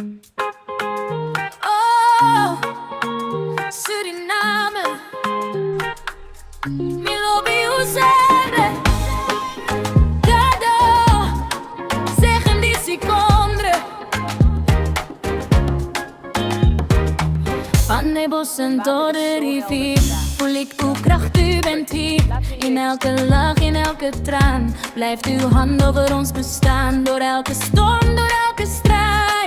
Oh, Suriname, mi lobby usare. Dado, zeggen die seconde. Van de bossen tot de rivier voel ik uw kracht, u bent hier. In elke lach, in elke traan blijft uw hand over ons bestaan. Door elke storm, door elke straat.